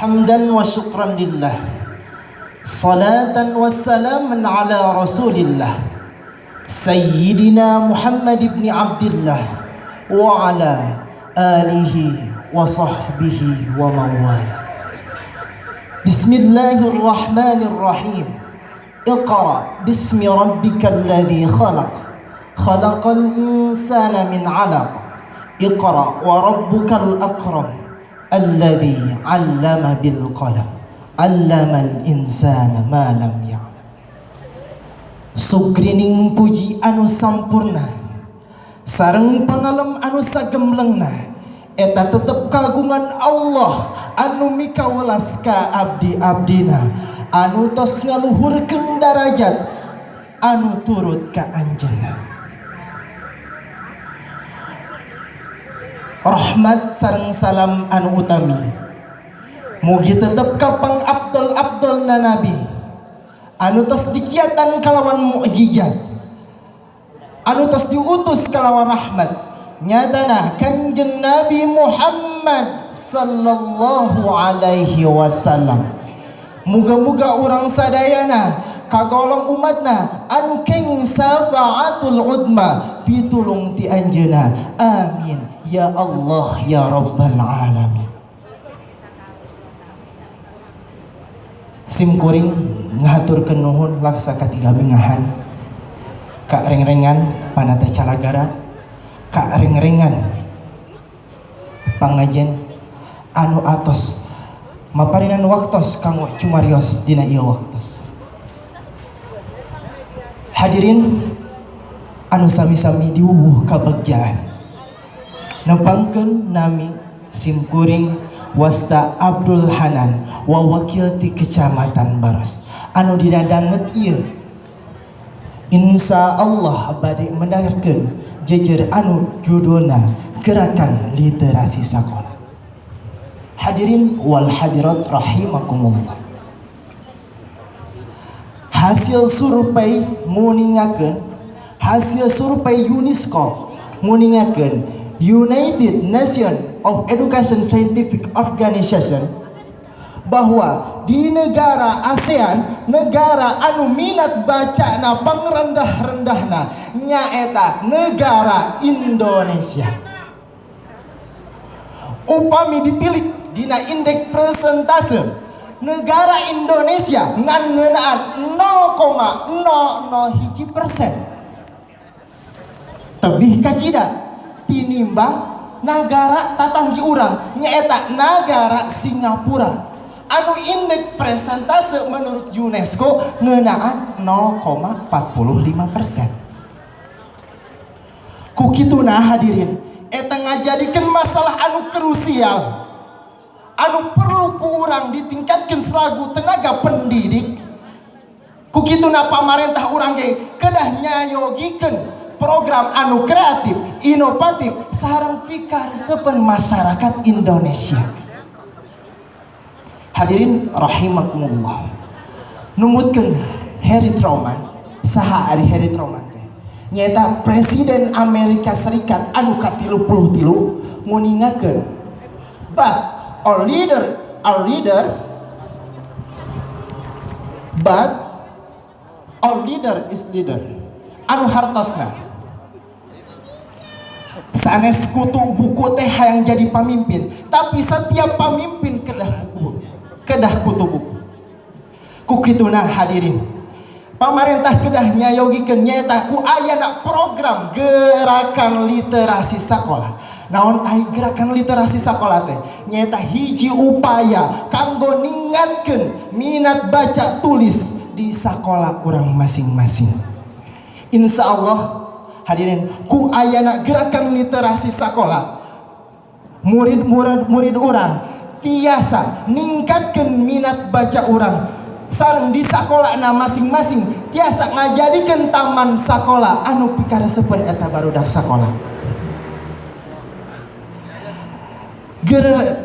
Hamdan wa syukran lillah, salatan wa salaman ala rasulillah, Sayyidina Muhammad ibn Abdillah wa ala alihi wa sahbihi wa mawala. Bismillahirrahmanirrahim. Iqra bismi rabbikal ladzi khalaq, khalaqal insana min 'alaq. Iqra wa rabbukal akram, alladzi 'allama bil qalam, 'allamal insana ma lam ya'lam. Sugrining puji anu sampurna sareng pangalem anu sagemlengna eta tetep kagungan Allah anu mikawelas ka abdi-abdina anu tos ngaluhurkeun darajat anu turut ka anjeunna. Rahmat sareng salam anu utami mugi tetep ka pangabdol-abdolna nabi anu tos dikiatan kalawan mukjizat, anu tos diutus kalawan rahmat, nyatana Kanjeng Nabi Muhammad sallallahu alaihi wasallam. Muga-muga urang sadayana kagolong umatna anu kenging syafaatul udma pitulung ti anjeunna. Amin ya Allah ya rabbal alamin. Simkuring ngaturkeun nuhun laksa katiga bengahan ka reng-rengan panata calagara, ka reng-rengan pangajen anu atos maparinan waktos kanggo cumarios dina ieu waktos. Hadirin anu sami-sami diubuh kabagjaan, nepangkeun nami simkuring wasta Abdul Hanan wa wakil ti kecamatan Baros anu didadanget ieu insya Allah bade mendengarkeun jejer anu judulna gerakan literasi sakola. Hadirin wal hadirat rahimakumullah. Hasil survei nguningakeun, hasil survei UNESCO nguningakeun United Nations of Education Scientific Organization bahwa di negara ASEAN, negara anu minat bacana pangrendah-rendahna nyaeta negara Indonesia. Upami ditilik dina indeks persentase negara Indonesia ngan ngeunaan 0,001%. Tebih kacida tinimbang negara tatanggi urang nyaeta negara Singapura anu indeks persentase menurut UNESCO ngeunaan 0,45%. Ku kituna hadirin eta ngajadikeun masalah anu krusial anu perlu ku urang ditingkatkeun selagu tenaga pendidik. Ku kituna pamarentah urang ge kedah nyayogikeun program anu kreatif, inovatif sareng pikaresepen masyarakat Indonesia. Hadirin rahimakumullah. Numutkeun Harry Truman, saha ari Harry Truman teh? Nyaeta Presiden Amerika Serikat anu ka-33 nguningakeun, but our leader is leader. Anu hartosna sanes kutu buku teh hayang jadi pamimpin, tapi setiap pamimpin kedah kutu buku. Ku kituna hadirin pamarentah kedah nyayogikeun nyaeta ku ayana program gerakan literasi sakola. Naon aya gerakan literasi sakola teh? Nyaeta hiji upaya kanggo ningatkeun minat baca tulis di sakola urang masing-masing. Insya Allah hadirin ku ayana gerakan literasi sakola murid urang tiasa ningkatkeun minat baca urang sareng di sakolana masing-masing tiasa ngajadikeun taman sakola anu pikaresepen eta barudak sakola.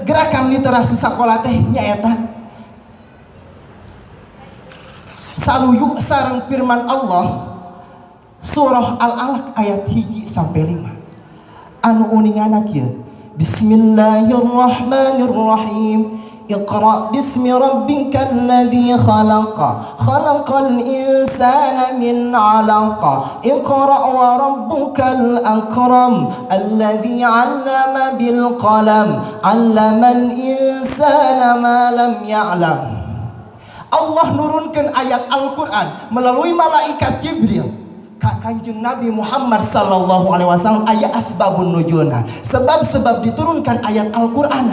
Gerakan literasi sakola teh nyaeta saluyuk sareng firman Allah surah Al-Alaq ayat 1-5 anu uningana kieu. Bismillahirrahmanirrahim. Iqra bismi rabbikal ladzi khalaqa khalaqal insana min 'alaqa Iqra wa rabbukal akram alladzi 'allama bil qalam 'allamal insana ma lam ya'lam. Allah nurunkan ayat Al-Quran melalui malaikat Jibril ka Kanjeng Nabi Muhammad sallallahu alaihi wasallam. Ayat asbabun nuzulna, sebab-sebab diturunkan ayat Al-Quran.